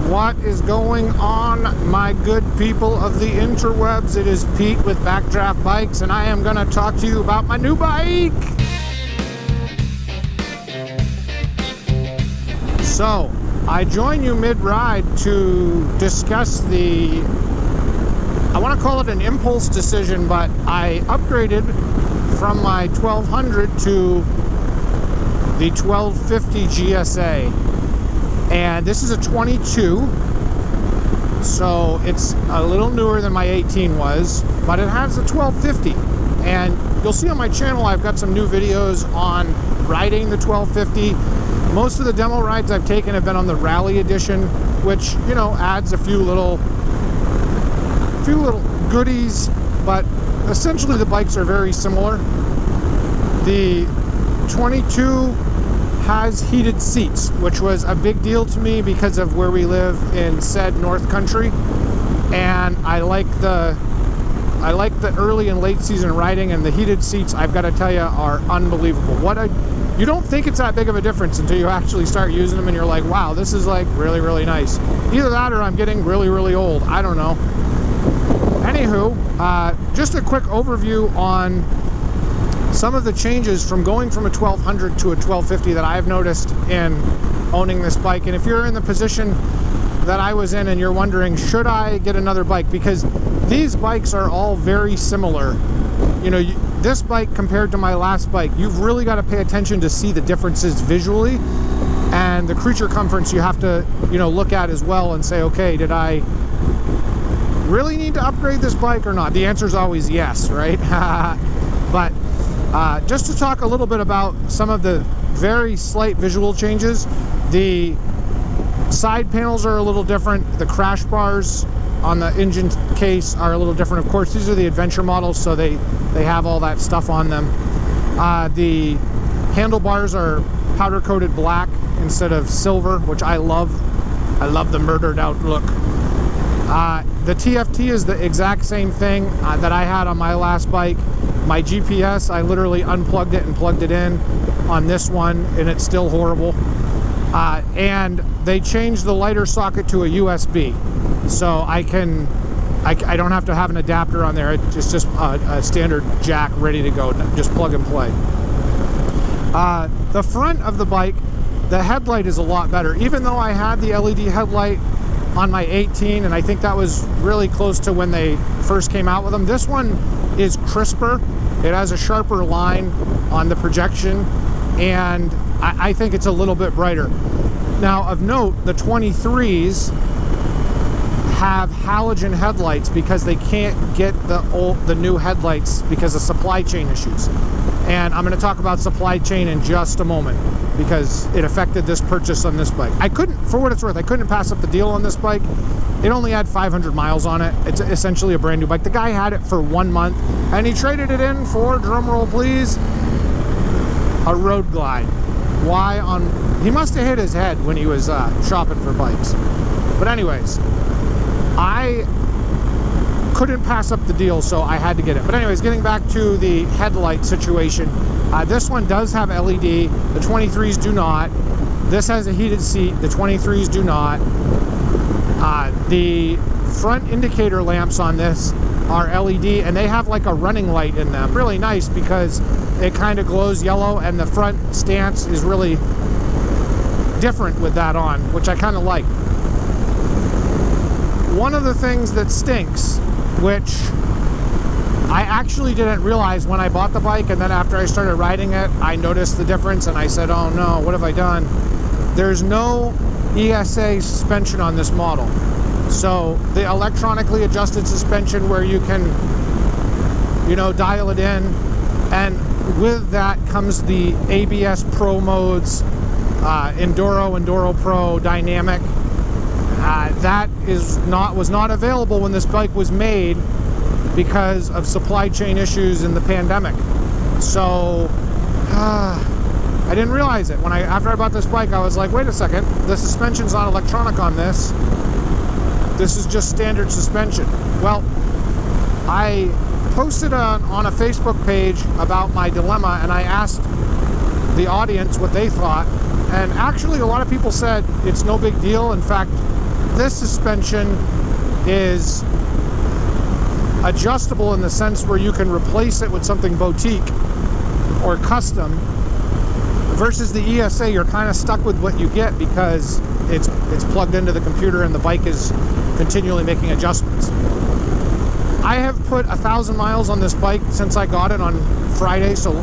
What is going on, my good people of the interwebs? It is Pete with Backdraft Bikes, and I am going to talk to you about my new bike. So, I join you mid-ride to discuss the, I want to call it an impulse decision, but I upgraded from my 1200 to the 1250 GSA. And this is a 22, so it's a little newer than my 18 was, but it has a 1250. And you'll see on my channel I've got some new videos on riding the 1250. Most of the demo rides I've taken have been on the Rally Edition, which, you know, adds a few little goodies, but essentially the bikes are very similar. The 22 has heated seats, which was a big deal to me because of where we live in said North Country, and I like the early and late season riding, and the heated seats, I've got to tell you, are unbelievable. You don't think it's that big of a difference until you actually start using them and you're like, wow, this is like really, really nice. Either that or I'm getting really, really old. I don't know. Anywho, just a quick overview on some of the changes from going from a 1200 to a 1250 that I've noticed in owning this bike. And if you're in the position that I was in and you're wondering, should I get another bike? Because these bikes are all very similar. You know, this bike compared to my last bike, you've really got to pay attention to see the differences visually, and the creature comforts you have to, you know, look at as well and say, okay, did I really need to upgrade this bike or not? The answer is always yes, right? But just to talk a little bit about some of the very slight visual changes, the side panels are a little different. The crash bars on the engine case are a little different. Of course, these are the adventure models, so they have all that stuff on them. The handlebars are powder coated black instead of silver, which I love. I love the murdered out look. The TFT is the exact same thing that I had on my last bike. My GPS, I literally unplugged it and plugged it in on this one, and it's still horrible. And they changed the lighter socket to a USB, so I don't have to have an adapter on there. It's just a standard jack ready to go, just plug and play. The front of the bike, the headlight is a lot better. Even though I had the LED headlight on my 18, and I think that was really close to when they first came out with them, this one is crisper. It has a sharper line on the projection, and I think it's a little bit brighter. Now, of note, the 23s have halogen headlights because they can't get the new headlights because of supply chain issues. And I'm going to talk about supply chain in just a moment because it affected this purchase on this bike. I couldn't, for what it's worth, I couldn't pass up the deal on this bike. It only had 500 miles on it. It's essentially a brand new bike. The guy had it for 1 month, and he traded it in for, drumroll please, a Road Glide. Why on... He must have hit his head when he was shopping for bikes. But anyways, I couldn't pass up the deal, so I had to get it. But anyways, getting back to the headlight situation, this one does have LED. The 23s do not. This has a heated seat. The 23s do not. The front indicator lamps on this are LED, and they have like a running light in them. Really nice because it kind of glows yellow, and the front stance is really different with that on, which I kind of like. One of the things that stinks, which I actually didn't realize when I bought the bike, and then after I started riding it, I noticed the difference, and I said, oh no, what have I done? There's no ESA suspension on this model. So the electronically adjusted suspension where you can, you know, dial it in, and with that comes the ABS Pro modes, Enduro Pro, Dynamic. That was not available when this bike was made because of supply chain issues in the pandemic. So I didn't realize it. After I bought this bike, I was like, wait a second, the suspension's not electronic on this. This is just standard suspension. Well, I posted on a Facebook page about my dilemma, and I asked the audience what they thought, and actually a lot of people said it's no big deal. In fact, this suspension is adjustable in the sense where you can replace it with something boutique or custom, versus the ESA, you're kind of stuck with what you get because it's plugged into the computer and the bike is continually making adjustments. I have put 1,000 miles on this bike since I got it on Friday, so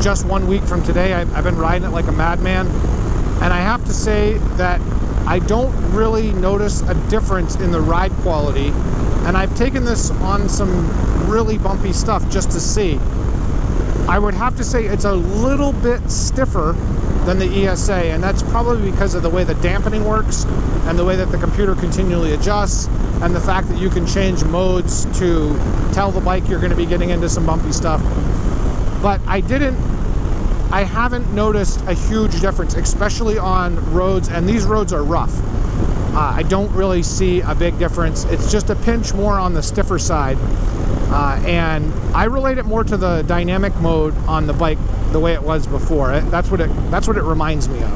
just 1 week from today. I've been riding it like a madman, and I have to say that I don't really notice a difference in the ride quality, and I've taken this on some really bumpy stuff just to see. I would have to say it's a little bit stiffer than the ESA, and that's probably because of the way the dampening works and the way that the computer continually adjusts, and the fact that you can change modes to tell the bike you're going to be getting into some bumpy stuff. But I haven't noticed a huge difference, especially on roads, and these roads are rough. I don't really see a big difference. It's just a pinch more on the stiffer side. And I relate it more to the dynamic mode on the bike the way it was before. That's what it reminds me of.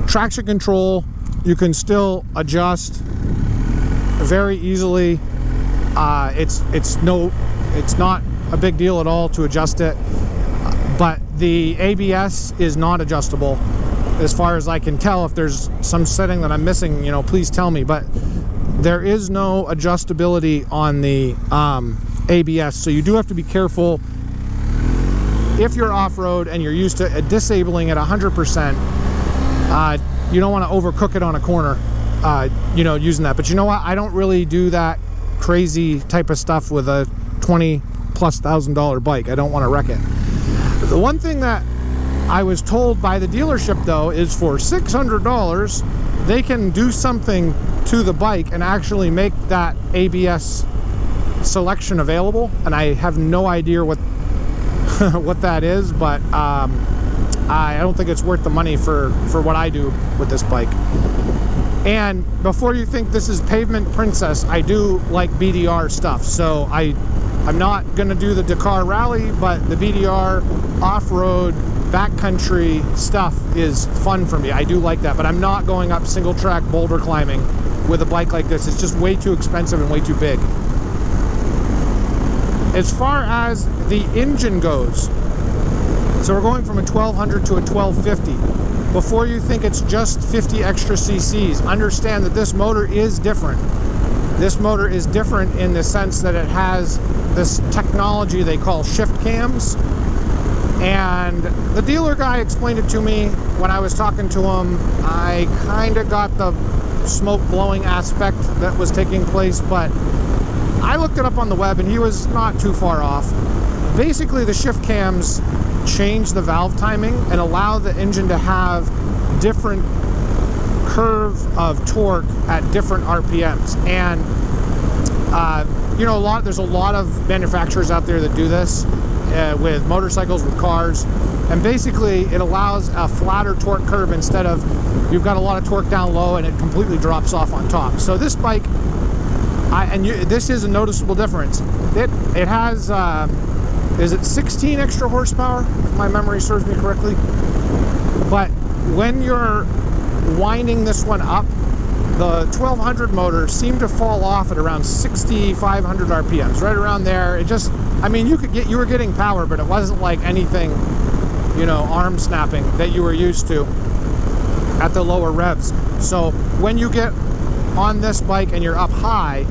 Traction control, you can still adjust very easily. It's not a big deal at all to adjust it, but the ABS is not adjustable as far as I can tell. If there's some setting that I'm missing, you know, please tell me, but there is no adjustability on the ABS, so you do have to be careful if you're off-road and you're used to disabling it 100%. You don't want to overcook it on a corner, you know, using that. But you know what, I don't really do that crazy type of stuff with a $20,000+ bike. I don't want to wreck it. The one thing that I was told by the dealership, though, is for $600 they can do something to the bike and actually make that ABS selection available, and I have no idea what what that is, but I don't think it's worth the money for what I do with this bike. And before you think this is Pavement Princess, I do like BDR stuff, so I'm not going to do the Dakar Rally, but the BDR off-road backcountry stuff is fun for me. I do like that, but I'm not going up single track boulder climbing with a bike like this. It's just way too expensive and way too big. As far as the engine goes, so we're going from a 1200 to a 1250. Before you think it's just 50 extra cc's, understand that this motor is different. This motor is different in the sense that it has this technology they call shift cams. And the dealer guy explained it to me when I was talking to him. I kind of got the smoke blowing aspect that was taking place, but I looked it up on the web and he was not too far off. Basically, the shift cams change the valve timing and allow the engine to have different curve of torque at different RPMs. And you know, there's a lot of manufacturers out there that do this with motorcycles, with cars, and basically it allows a flatter torque curve instead of you've got a lot of torque down low and it completely drops off on top. So this bike, this is a noticeable difference. It has is it 16 extra horsepower, if my memory serves me correctly? But when you're winding this one up, the 1200 motor seemed to fall off at around 6,500 RPMs, right around there. It just, I mean, you were getting power, but it wasn't like anything, you know, arm snapping that you were used to at the lower revs. So when you get on this bike and you're up high,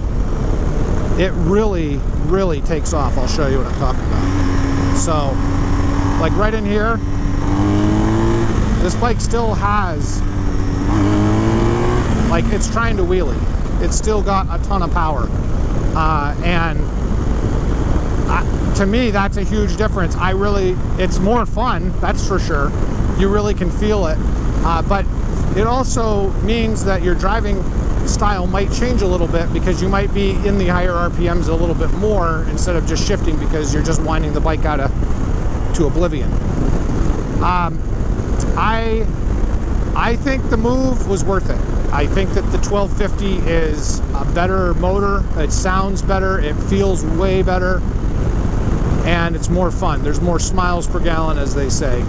it really, really takes off. I'll show you what I'm talking about. So, like right in here, this bike still has, like, it's trying to wheelie. It's still got a ton of power. To me, that's a huge difference. It's more fun, that's for sure. You really can feel it. But it also means that your driving style might change a little bit, because you might be in the higher RPMs a little bit more instead of just shifting because you're just winding the bike out to oblivion. I think the move was worth it. I think that the 1250 is a better motor. It sounds better, it feels way better, and it's more fun. There's more smiles per gallon, as they say.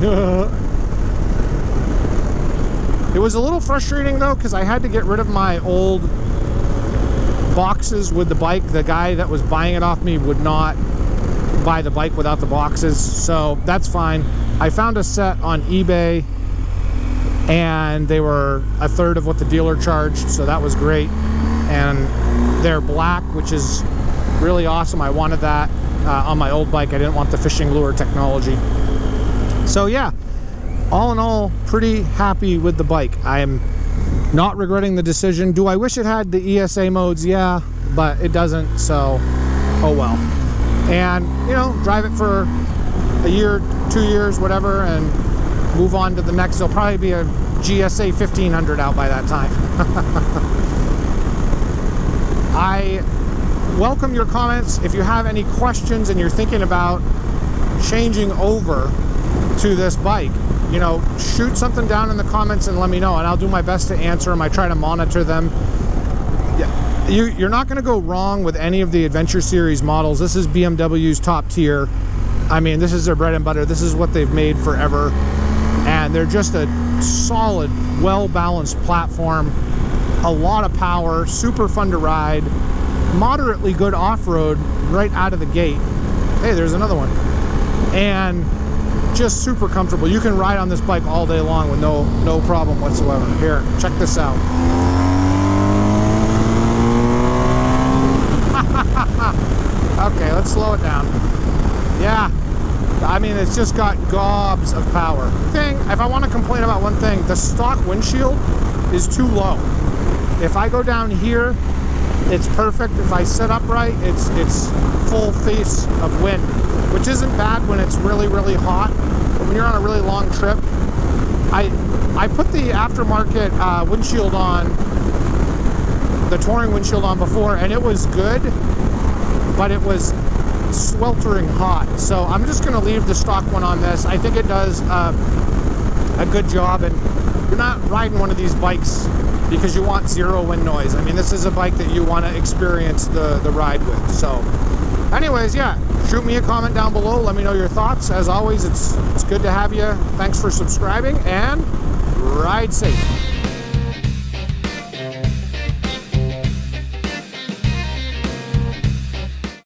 was a little frustrating though, because I had to get rid of my old boxes with the bike. The guy that was buying it off me would not buy the bike without the boxes, so that's fine. I found a set on eBay and they were a third of what the dealer charged, so that was great. And they're black, which is really awesome. I wanted that on my old bike. I didn't want the fishing lure technology. So yeah, all in all, pretty happy with the bike. I am not regretting the decision. Do I wish it had the ESA modes? Yeah, but it doesn't, so oh well. And you know, drive it for a year, 2 years, whatever, and move on to the next. There'll probably be a GSA 1500 out by that time. I welcome your comments. If you have any questions and you're thinking about changing over to this bike, you know, shoot something down in the comments and let me know, and I'll do my best to answer them. I try to monitor them. Yeah, you're not going to go wrong with any of the Adventure Series models. This is BMW's top tier. I mean, this is their bread and butter. This is what they've made forever, and they're just a solid, well-balanced platform. A lot of power, super fun to ride, moderately good off-road right out of the gate. Hey, there's another one. And just super comfortable. You can ride on this bike all day long with no problem whatsoever. Here, check this out. Okay, let's slow it down. Yeah, I mean, it's just got gobs of power. If I want to complain about one thing, the stock windshield is too low. If I go down here, it's perfect. If I sit upright, it's full face of wind, which isn't bad when it's really, really hot. But when you're on a really long trip, I put the aftermarket windshield on, the touring windshield on before, and it was good, but it was sweltering hot. So I'm just going to leave the stock one on this. I think it does a good job, and you're not riding one of these bikes because you want zero wind noise. I mean, this is a bike that you want to experience the ride with. So anyways, yeah, shoot me a comment down below. Let me know your thoughts. As always, it's good to have you. Thanks for subscribing, and ride safe.